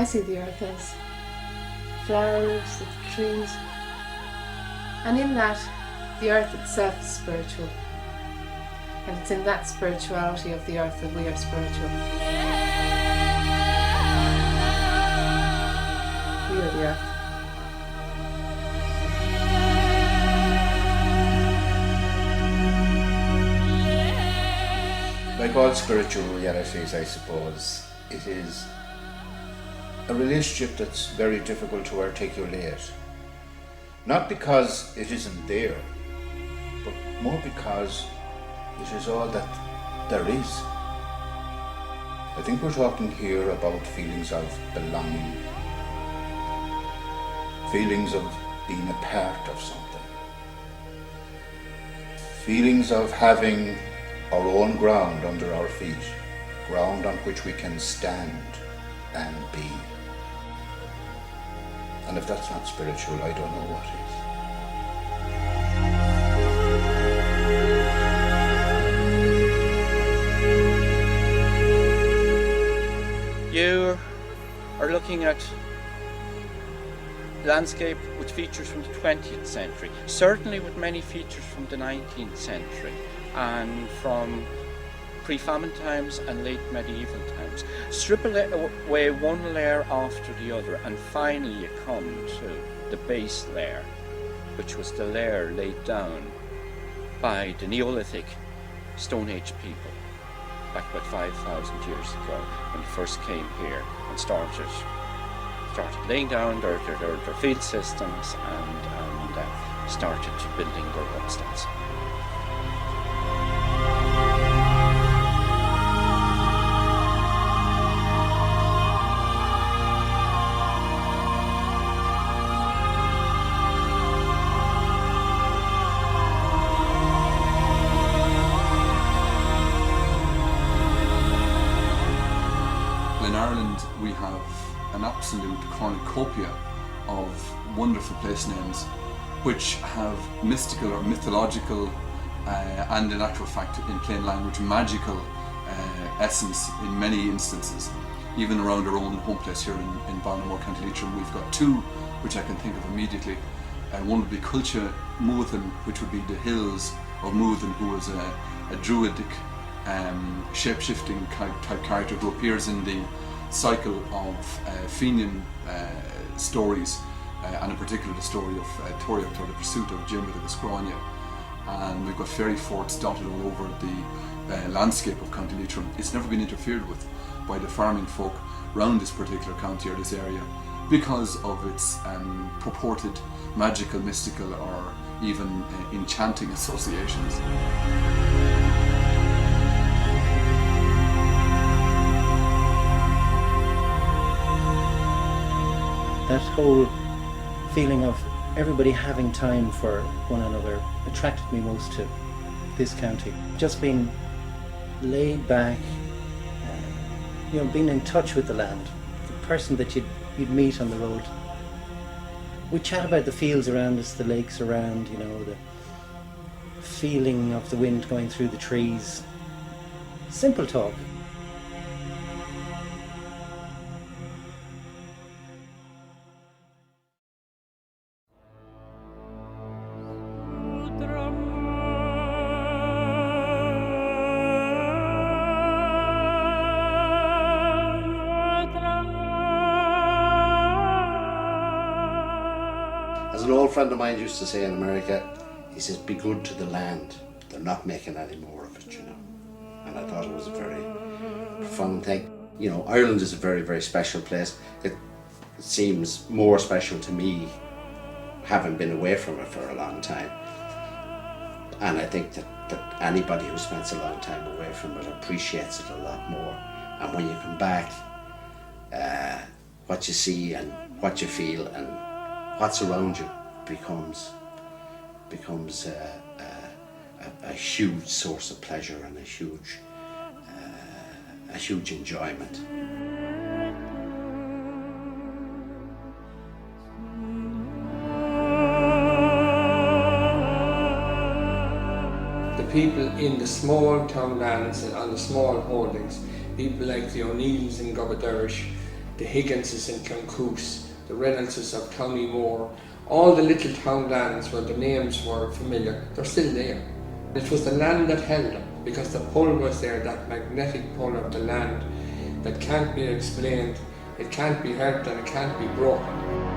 I see the earth as flowers, the trees, and in that, the earth itself is spiritual. And it's in that spirituality of the earth that we are spiritual. We are the earth. Like all spiritual realities, I suppose, it is a relationship that's very difficult to articulate. Not because it isn't there, but more because it is all that there is. I think we're talking here about feelings of belonging, feelings of being a part of something, feelings of having our own ground under our feet, ground on which we can stand and be. And if that's not spiritual, I don't know what is. You are looking at landscape with features from the 20th century, certainly with many features from the 19th century and from pre-famine times and late medieval times. Strip away one layer after the other and finally you come to the base layer, which was the layer laid down by the Neolithic Stone Age people back about 5,000 years ago when they first came here and started laying down their field systems and started building their homesteads. In Ireland we have an absolute cornucopia of wonderful place names which have mystical or mythological and in actual fact, in plain language, magical essence in many instances. Even around our own home place here in Ballinamore, County Leitrim, we've got two which I can think of immediately. One would be Culture Muathan, which would be the hills of Muathan, who was a druidic shape-shifting type character who appears in the cycle of Fenian stories, and in particular the story of Toriacht, or the pursuit of Jim the Gascrania. And we've got fairy forts dotted all over the landscape of County Leitrim. It's never been interfered with by the farming folk around this particular county or this area because of its purported magical, mystical or even enchanting associations. That whole feeling of everybody having time for one another attracted me most to this county. Just being laid back, being in touch with the land, the person that you'd meet on the road. We chat about the fields around us, the lakes around, the feeling of the wind going through the trees. Simple talk. As an old friend of mine used to say in America, he says, be good to the land. They're not making any more of it, And I thought it was a very profound thing. Ireland is a very, very special place. It seems more special to me having been away from it for a long time. And I think that anybody who spends a long time away from it appreciates it a lot more. And when you come back, what you see and what you feel and what's around you becomes a huge source of pleasure and a huge enjoyment. The people in the small townlands and on the small holdings, people like the O'Neills in Gobadurish, the Higginses in Cloncoose, the Reynoldses of Townymore, all the little townlands where the names were familiar, they're still there. It was the land that held them, because the pull was there, that magnetic pull of the land that can't be explained, it can't be hurt and it can't be broken.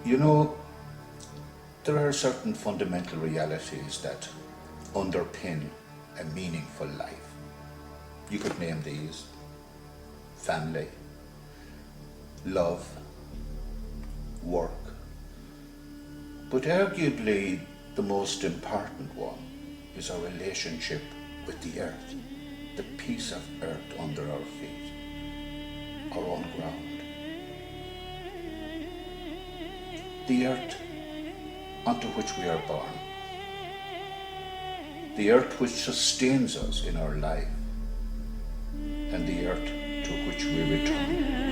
You know, there are certain fundamental realities that underpin a meaningful life. You could name these: family, love, work. But arguably the most important one is our relationship with the earth, the piece of earth under our feet, our own ground. The earth onto which we are born, the earth which sustains us in our life, and the earth to which we return.